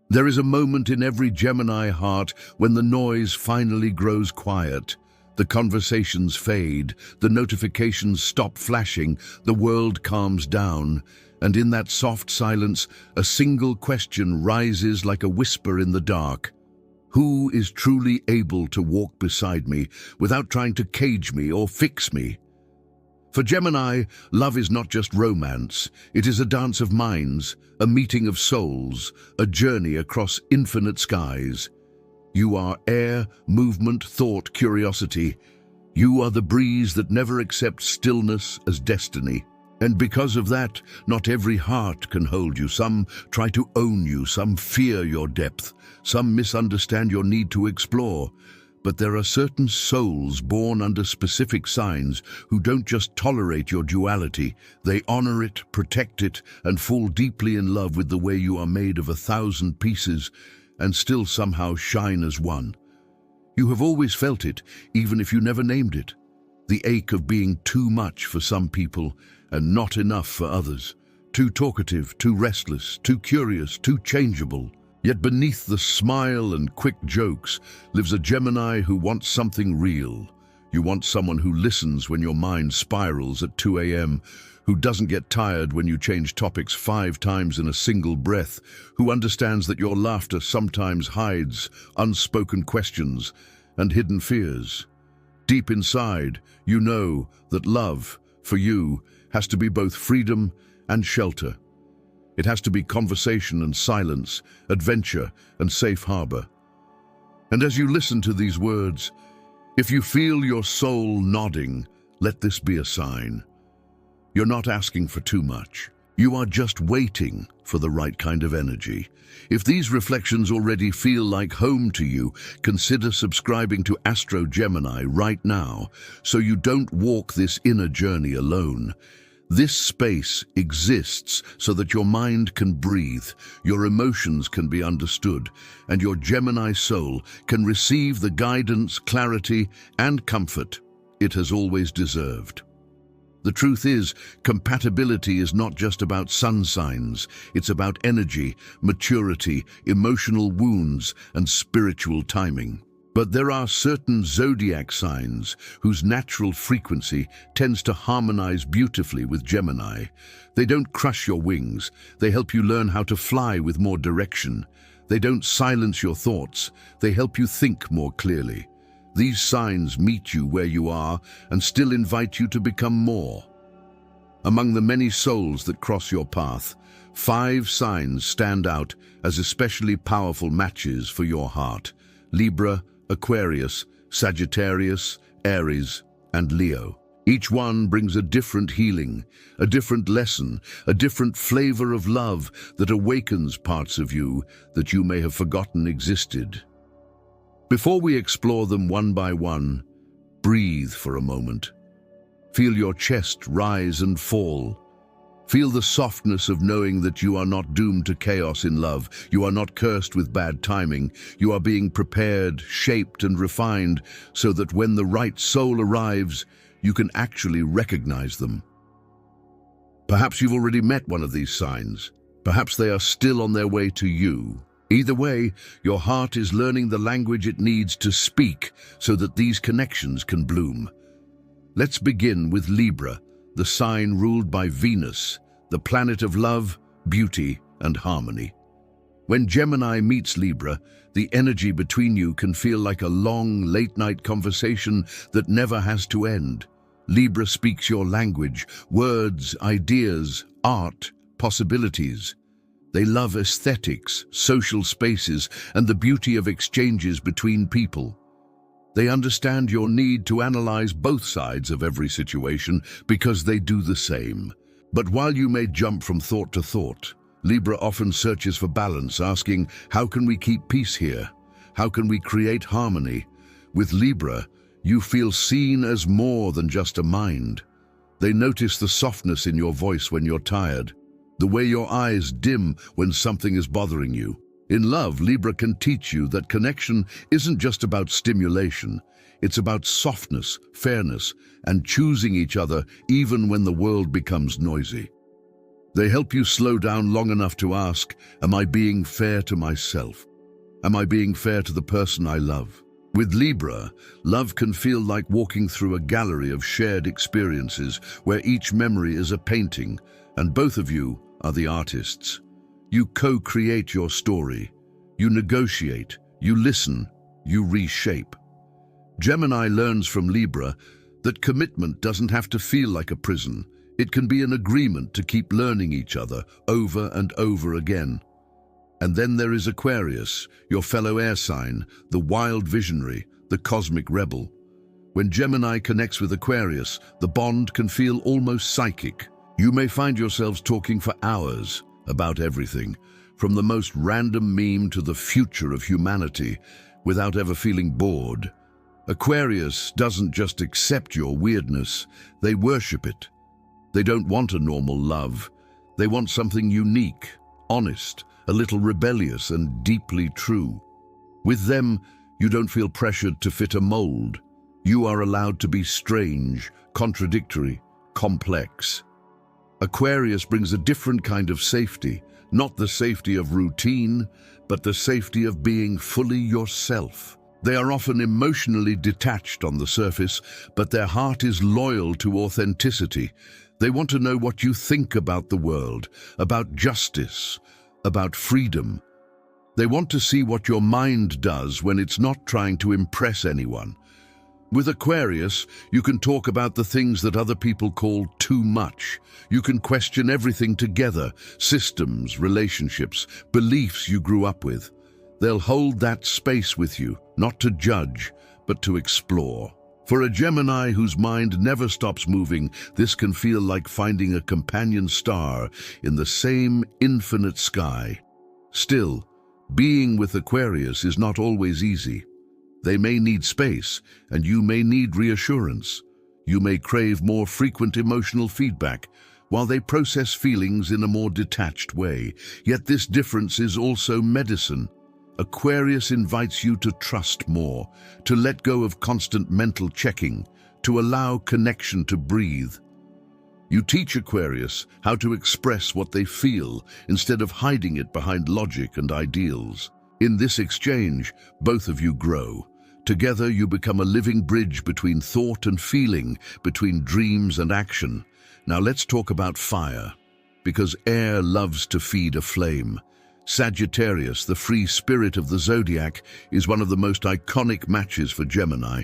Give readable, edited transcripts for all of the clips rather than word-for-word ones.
There is a moment in every Gemini heart when the noise finally grows quiet. The conversations fade, the notifications stop flashing, the world calms down, and in that soft silence, a single question rises like a whisper in the dark. Who is truly able to walk beside me without trying to cage me or fix me? For Gemini, love is not just romance. It is a dance of minds, a meeting of souls, a journey across infinite skies. You are air, movement, thought, curiosity. You are the breeze that never accepts stillness as destiny. And because of that, not every heart can hold you. Some try to own you, some fear your depth, some misunderstand your need to explore. But there are certain souls born under specific signs who don't just tolerate your duality. They honor it, protect it, and fall deeply in love with the way you are made of 1,000 pieces and still somehow shine as one. You have always felt it, even if you never named it. The ache of being too much for some people and not enough for others. Too talkative, too restless, too curious, too changeable. Yet beneath the smile and quick jokes lives a Gemini who wants something real. You want someone who listens when your mind spirals at 2 a.m., who doesn't get tired when you change topics 5 times in a single breath, who understands that your laughter sometimes hides unspoken questions and hidden fears. Deep inside, you know that love, for you, has to be both freedom and shelter. It has to be conversation and silence, adventure and safe harbor. And as you listen to these words, if you feel your soul nodding, let this be a sign. You're not asking for too much. You are just waiting for the right kind of energy. If these reflections already feel like home to you, consider subscribing to Astro Gemini right now so you don't walk this inner journey alone. This space exists so that your mind can breathe, your emotions can be understood, and your Gemini soul can receive the guidance, clarity, and comfort it has always deserved. The truth is, compatibility is not just about sun signs. It's about energy, maturity, emotional wounds, and spiritual timing. But there are certain zodiac signs whose natural frequency tends to harmonize beautifully with Gemini. They don't crush your wings. They help you learn how to fly with more direction. They don't silence your thoughts. They help you think more clearly. These signs meet you where you are and still invite you to become more. Among the many souls that cross your path, 5 signs stand out as especially powerful matches for your heart: Libra, Aquarius, Sagittarius, Aries, and Leo. Each one brings a different healing, a different lesson, a different flavor of love that awakens parts of you that you may have forgotten existed. Before we explore them one by one, breathe for a moment. Feel your chest rise and fall. Feel the softness of knowing that you are not doomed to chaos in love. You are not cursed with bad timing. You are being prepared, shaped, and refined so that when the right soul arrives, you can actually recognize them. Perhaps you've already met one of these signs. Perhaps they are still on their way to you. Either way, your heart is learning the language it needs to speak so that these connections can bloom. Let's begin with Libra, the sign ruled by Venus, the planet of love, beauty, and harmony. When Gemini meets Libra, the energy between you can feel like a long, late-night conversation that never has to end. Libra speaks your language, words, ideas, art, possibilities. They love aesthetics, social spaces, and the beauty of exchanges between people. They understand your need to analyze both sides of every situation because they do the same. But while you may jump from thought to thought, Libra often searches for balance, asking, how can we keep peace here? How can we create harmony? With Libra, you feel seen as more than just a mind. They notice the softness in your voice when you're tired, the way your eyes dim when something is bothering you. In love, Libra can teach you that connection isn't just about stimulation. It's about softness, fairness, and choosing each other even when the world becomes noisy. They help you slow down long enough to ask, am I being fair to myself? Am I being fair to the person I love? With Libra, love can feel like walking through a gallery of shared experiences where each memory is a painting, and both of you are the artists. You co-create your story. You negotiate, you listen, you reshape. Gemini learns from Libra that commitment doesn't have to feel like a prison. It can be an agreement to keep learning each other over and over again. And then there is Aquarius, your fellow air sign, the wild visionary, the cosmic rebel. When Gemini connects with Aquarius, the bond can feel almost psychic. You may find yourselves talking for hours about everything, from the most random meme to the future of humanity, without ever feeling bored. Aquarius doesn't just accept your weirdness, they worship it. They don't want a normal love. They want something unique, honest, a little rebellious and deeply true. With them, you don't feel pressured to fit a mold. You are allowed to be strange, contradictory, complex. Aquarius brings a different kind of safety, not the safety of routine, but the safety of being fully yourself. They are often emotionally detached on the surface, but their heart is loyal to authenticity. They want to know what you think about the world, about justice, about freedom. They want to see what your mind does when it's not trying to impress anyone. With Aquarius, you can talk about the things that other people call too much. You can question everything together, systems, relationships, beliefs you grew up with. They'll hold that space with you, not to judge, but to explore. For a Gemini whose mind never stops moving, this can feel like finding a companion star in the same infinite sky. Still, being with Aquarius is not always easy. They may need space, and you may need reassurance. You may crave more frequent emotional feedback, while they process feelings in a more detached way. Yet this difference is also medicine. Aquarius invites you to trust more, to let go of constant mental checking, to allow connection to breathe. You teach Aquarius how to express what they feel instead of hiding it behind logic and ideals. In this exchange, both of you grow. Together you become a living bridge between thought and feeling, between dreams and action. Now let's talk about fire, because air loves to feed a flame. Sagittarius, the free spirit of the zodiac, is one of the most iconic matches for Gemini.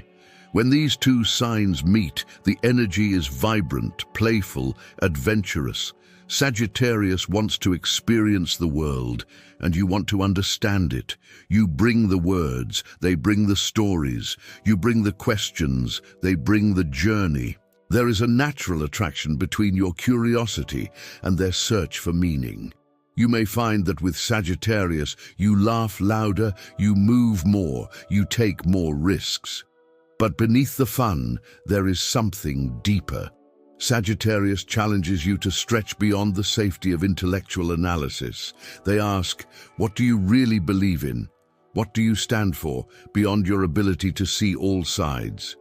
When these two signs meet, the energy is vibrant, playful, adventurous. Sagittarius wants to experience the world, and you want to understand it. You bring the words, they bring the stories. You bring the questions, they bring the journey. There is a natural attraction between your curiosity and their search for meaning. You may find that with Sagittarius, you laugh louder, you move more, you take more risks. But beneath the fun, there is something deeper. Sagittarius challenges you to stretch beyond the safety of intellectual analysis. They ask, what do you really believe in? What do you stand for, beyond your ability to see all sides?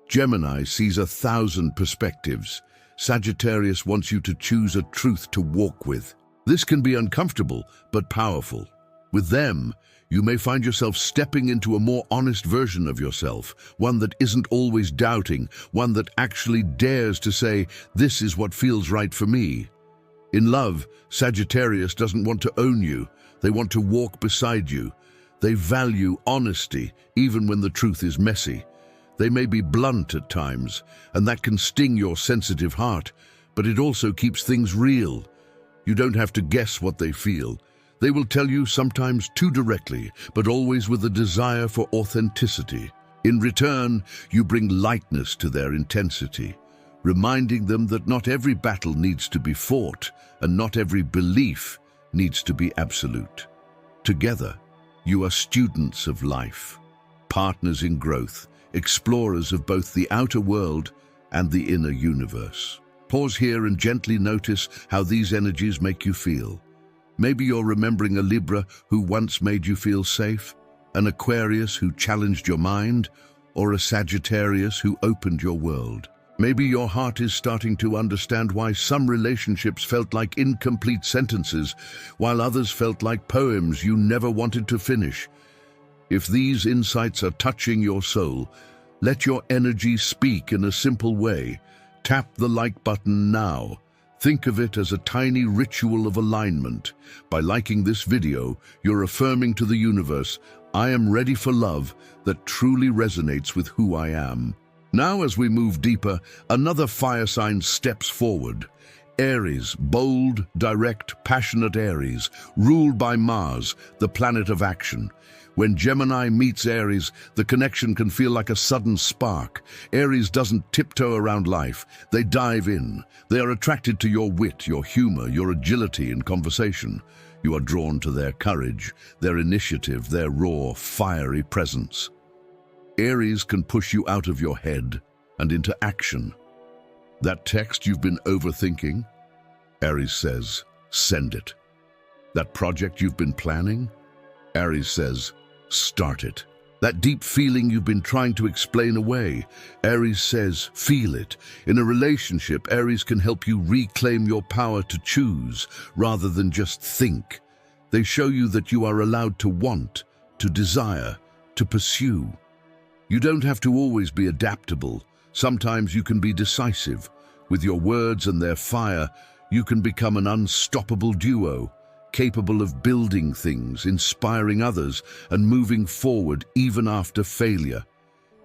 Gemini sees 1,000 perspectives. Sagittarius wants you to choose a truth to walk with. This can be uncomfortable, but powerful. With them, you may find yourself stepping into a more honest version of yourself, one that isn't always doubting, one that actually dares to say, this is what feels right for me. In love, Sagittarius doesn't want to own you. They want to walk beside you. They value honesty, even when the truth is messy. They may be blunt at times, and that can sting your sensitive heart, but it also keeps things real. You don't have to guess what they feel. They will tell you sometimes too directly, but always with a desire for authenticity. In return, you bring lightness to their intensity, reminding them that not every battle needs to be fought, and not every belief needs to be absolute. Together, you are students of life, partners in growth, explorers of both the outer world and the inner universe. Pause here and gently notice how these energies make you feel. Maybe you're remembering a Libra who once made you feel safe, an Aquarius who challenged your mind, or a Sagittarius who opened your world. Maybe your heart is starting to understand why some relationships felt like incomplete sentences, while others felt like poems you never wanted to finish. If these insights are touching your soul, let your energy speak in a simple way. Tap the like button now. Think of it as a tiny ritual of alignment. By liking this video, you're affirming to the universe, I am ready for love that truly resonates with who I am. Now, as we move deeper, another fire sign steps forward. Aries, bold, direct, passionate Aries, ruled by Mars, the planet of action. When Gemini meets Aries, the connection can feel like a sudden spark. Aries doesn't tiptoe around life. They dive in. They are attracted to your wit, your humor, your agility in conversation. You are drawn to their courage, their initiative, their raw, fiery presence. Aries can push you out of your head and into action. That text you've been overthinking, Aries says, send it. That project you've been planning, Aries says, start it. That deep feeling you've been trying to explain away, Aries says, feel it. In a relationship, Aries can help you reclaim your power to choose rather than just think. They show you that you are allowed to want, to desire, to pursue. You don't have to always be adaptable. Sometimes you can be decisive. With your words and their fire, you can become an unstoppable duo, capable of building things, inspiring others, and moving forward even after failure.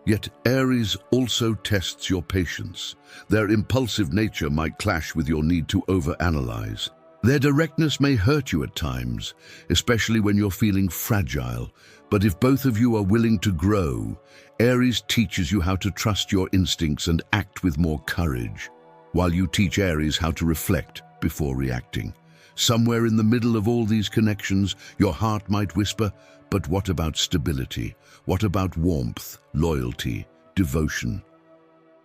Yet Aries also tests your patience. Their impulsive nature might clash with your need to overanalyze. Their directness may hurt you at times, especially when you're feeling fragile. But if both of you are willing to grow, Aries teaches you how to trust your instincts and act with more courage, while you teach Aries how to reflect before reacting. Somewhere in the middle of all these connections, your heart might whisper, but what about stability? What about warmth, loyalty, devotion?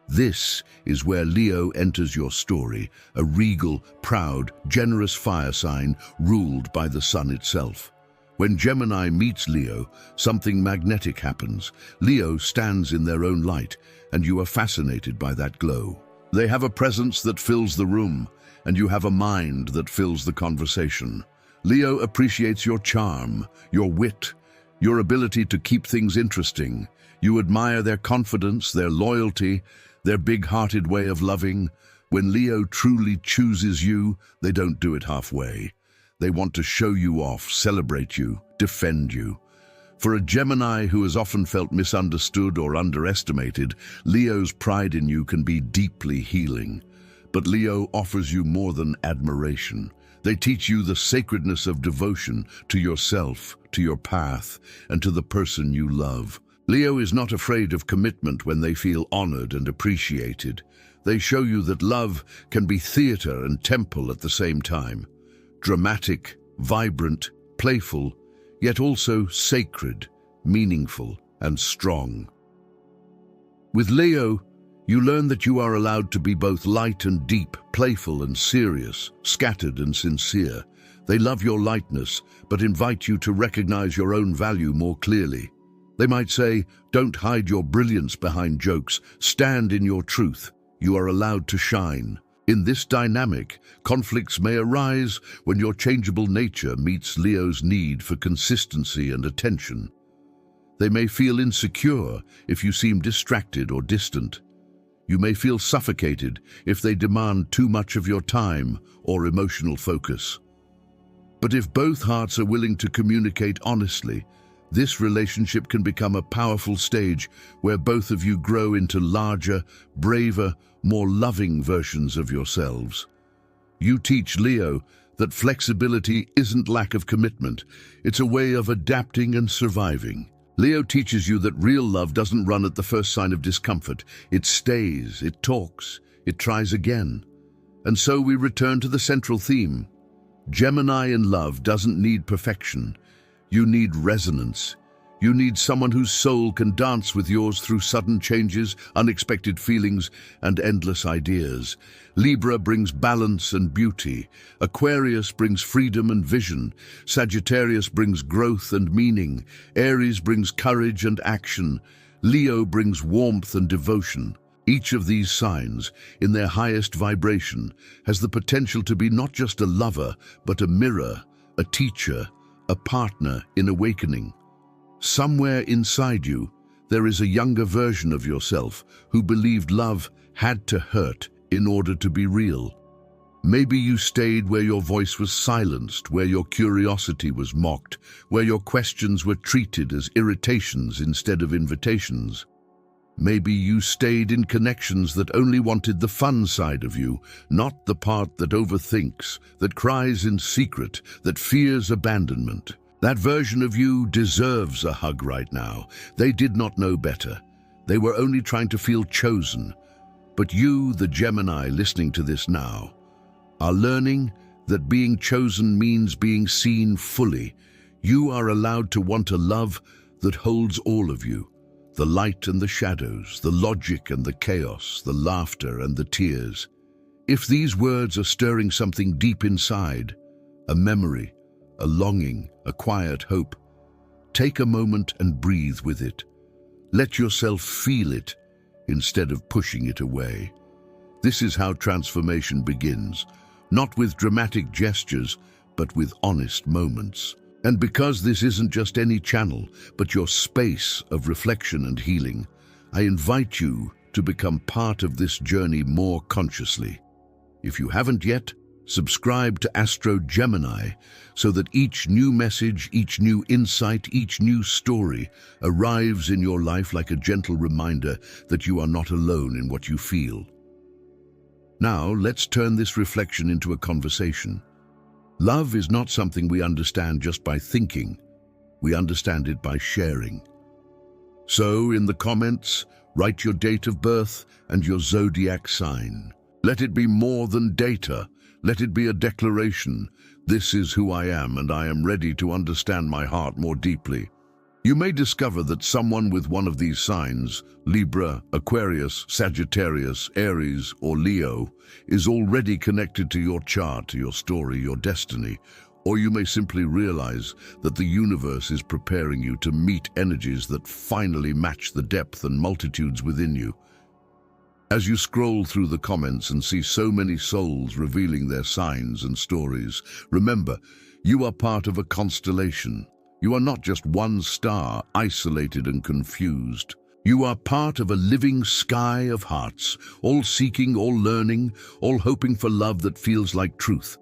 This is where Leo enters your story, a regal, proud, generous fire sign ruled by the sun itself. When Gemini meets Leo, something magnetic happens. Leo stands in their own light, and you are fascinated by that glow. They have a presence that fills the room, and you have a mind that fills the conversation. Leo appreciates your charm, your wit, your ability to keep things interesting. You admire their confidence, their loyalty, their big-hearted way of loving. When Leo truly chooses you, they don't do it halfway. They want to show you off, celebrate you, defend you. For a Gemini who has often felt misunderstood or underestimated, Leo's pride in you can be deeply healing. But Leo offers you more than admiration. They teach you the sacredness of devotion to yourself, to your path, and to the person you love. Leo is not afraid of commitment when they feel honored and appreciated. They show you that love can be theater and temple at the same time. Dramatic, vibrant, playful, yet also sacred, meaningful, and strong. With Leo, you learn that you are allowed to be both light and deep, playful and serious, scattered and sincere. They love your lightness, but invite you to recognize your own value more clearly. They might say, don't hide your brilliance behind jokes, stand in your truth. You are allowed to shine. In this dynamic, conflicts may arise when your changeable nature meets Leo's need for consistency and attention. They may feel insecure if you seem distracted or distant. You may feel suffocated if they demand too much of your time or emotional focus. But if both hearts are willing to communicate honestly, this relationship can become a powerful stage where both of you grow into larger, braver, more loving versions of yourselves. You teach Leo that flexibility isn't lack of commitment, it's a way of adapting and surviving. Leo teaches you that real love doesn't run at the first sign of discomfort. It stays, it talks, it tries again. And so we return to the central theme. Gemini in love doesn't need perfection. You need resonance. You need someone whose soul can dance with yours through sudden changes, unexpected feelings, and endless ideas. Libra brings balance and beauty. Aquarius brings freedom and vision. Sagittarius brings growth and meaning. Aries brings courage and action. Leo brings warmth and devotion. Each of these signs, in their highest vibration, has the potential to be not just a lover, but a mirror, a teacher, a partner in awakening. Somewhere inside you, there is a younger version of yourself who believed love had to hurt in order to be real. Maybe you stayed where your voice was silenced, where your curiosity was mocked, where your questions were treated as irritations instead of invitations. Maybe you stayed in connections that only wanted the fun side of you, not the part that overthinks, that cries in secret, that fears abandonment. That version of you deserves a hug right now. They did not know better. They were only trying to feel chosen. But you, the Gemini listening to this now, are learning that being chosen means being seen fully. You are allowed to want a love that holds all of you. The light and the shadows, the logic and the chaos, the laughter and the tears. If these words are stirring something deep inside, a memory, a longing, a quiet hope, take a moment and breathe with it. Let yourself feel it instead of pushing it away. This is how transformation begins, not with dramatic gestures, but with honest moments. And because this isn't just any channel, but your space of reflection and healing, I invite you to become part of this journey more consciously. If you haven't yet, subscribe to Astro Gemini so that each new message, each new insight, each new story arrives in your life like a gentle reminder that you are not alone in what you feel. Now, let's turn this reflection into a conversation. Love is not something we understand just by thinking. We understand it by sharing. So, in the comments, write your date of birth and your zodiac sign. Let it be more than data. Let it be a declaration. This is who I am, and I am ready to understand my heart more deeply. You may discover that someone with one of these signs, Libra, Aquarius, Sagittarius, Aries, or Leo, is already connected to your chart, your story, your destiny. Or you may simply realize that the universe is preparing you to meet energies that finally match the depth and multitudes within you. As you scroll through the comments and see so many souls revealing their signs and stories, remember, you are part of a constellation. You are not just one star, isolated and confused. You are part of a living sky of hearts, all seeking, all learning, all hoping for love that feels like truth.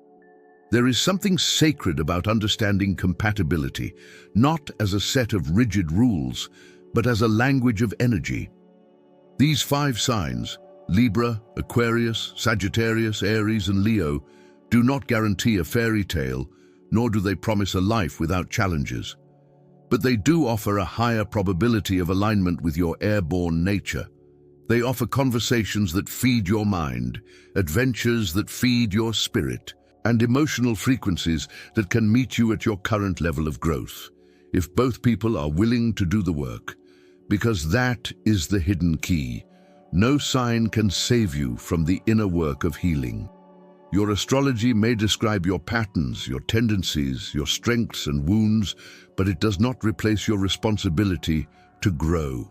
There is something sacred about understanding compatibility, not as a set of rigid rules, but as a language of energy. These 5 signs, Libra, Aquarius, Sagittarius, Aries, and Leo, do not guarantee a fairy tale, nor do they promise a life without challenges. But they do offer a higher probability of alignment with your airborne nature. They offer conversations that feed your mind, adventures that feed your spirit, and emotional frequencies that can meet you at your current level of growth, if both people are willing to do the work. Because that is the hidden key. No sign can save you from the inner work of healing. Your astrology may describe your patterns, your tendencies, your strengths and wounds, but it does not replace your responsibility to grow.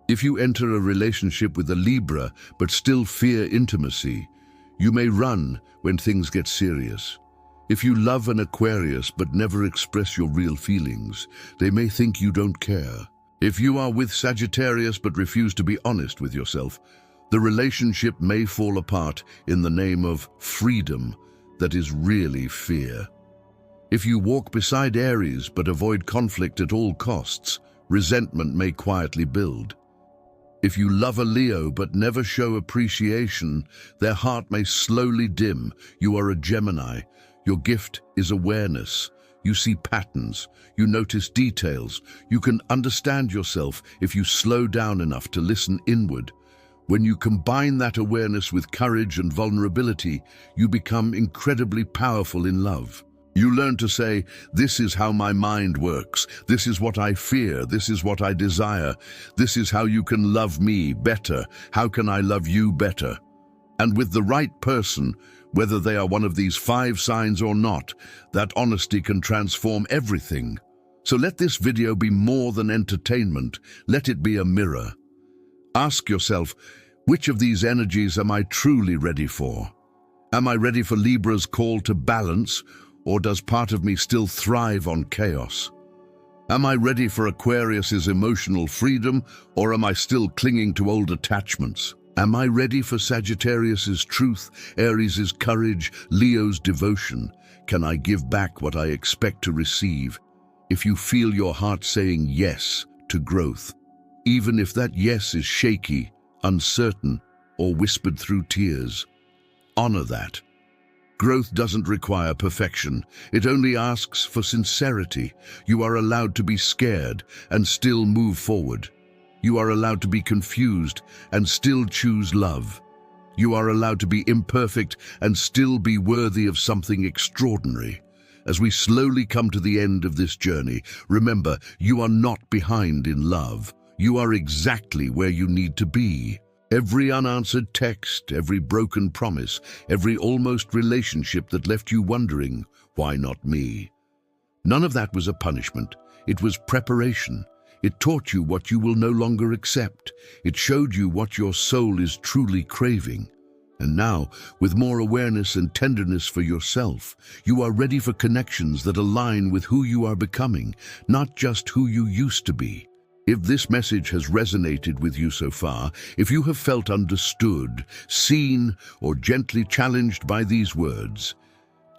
If you enter a relationship with a Libra but still fear intimacy, you may run when things get serious. If you love an Aquarius but never express your real feelings, they may think you don't care. If you are with Sagittarius but refuse to be honest with yourself, the relationship may fall apart in the name of freedom that is really fear. If you walk beside Aries but avoid conflict at all costs, resentment may quietly build. If you love a Leo but never show appreciation, their heart may slowly dim. You are a Gemini. Your gift is awareness. You see patterns. You notice details. You can understand yourself if you slow down enough to listen inward. When you combine that awareness with courage and vulnerability, you become incredibly powerful in love. You learn to say, this is how my mind works. This is what I fear. This is what I desire. This is how you can love me better. How can I love you better? And with the right person, whether they are one of these 5 signs or not, that honesty can transform everything. So let this video be more than entertainment. Let it be a mirror. Ask yourself, Which of these energies am I truly ready for? Am I ready for Libra's call to balance, or does part of me still thrive on chaos? Am I ready for Aquarius's emotional freedom, or am I still clinging to old attachments? Am I ready for Sagittarius's truth, Aries's courage, Leo's devotion? Can I give back what I expect to receive? If you feel your heart saying yes to growth, even if that yes is shaky, uncertain, or whispered through tears, honor that. Growth doesn't require perfection. It only asks for sincerity. You are allowed to be scared and still move forward. You are allowed to be confused and still choose love. You are allowed to be imperfect and still be worthy of something extraordinary. As we slowly come to the end of this journey, remember, you are not behind in love. You are exactly where you need to be. Every unanswered text, every broken promise, every almost relationship that left you wondering, why not me? None of that was a punishment. It was preparation. It taught you what you will no longer accept. It showed you what your soul is truly craving. And now, with more awareness and tenderness for yourself, you are ready for connections that align with who you are becoming, not just who you used to be. If this message has resonated with you so far, if you have felt understood, seen, or gently challenged by these words,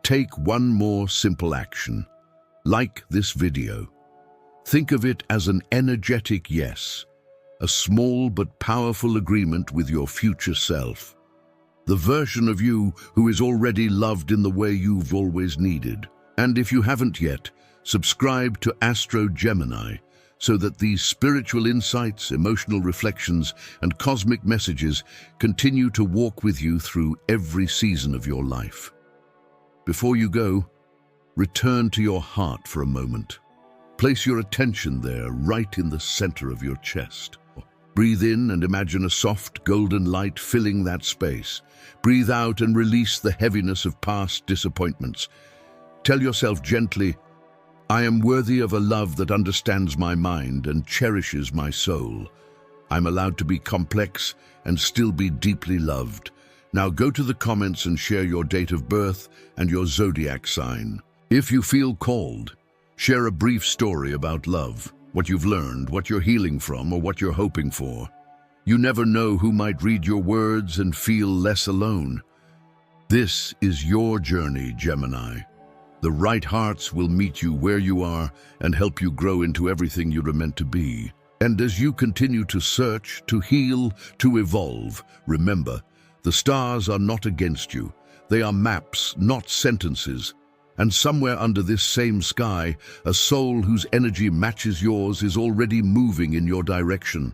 take one more simple action. Like this video. Think of it as an energetic yes, a small but powerful agreement with your future self, the version of you who is already loved in the way you've always needed. And if you haven't yet, subscribe to Astro Gemini, so that these spiritual insights, emotional reflections, and cosmic messages continue to walk with you through every season of your life. Before you go, return to your heart for a moment. Place your attention there, right in the center of your chest. Breathe in and imagine a soft, golden light filling that space. Breathe out and release the heaviness of past disappointments. Tell yourself gently, I am worthy of a love that understands my mind and cherishes my soul. I'm allowed to be complex and still be deeply loved. Now go to the comments and share your date of birth and your zodiac sign. If you feel called, share a brief story about love, what you've learned, what you're healing from, or what you're hoping for. You never know who might read your words and feel less alone. This is your journey, Gemini. The right hearts will meet you where you are and help you grow into everything you're meant to be. And as you continue to search, to heal, to evolve, remember, the stars are not against you. They are maps, not sentences. And somewhere under this same sky, a soul whose energy matches yours is already moving in your direction.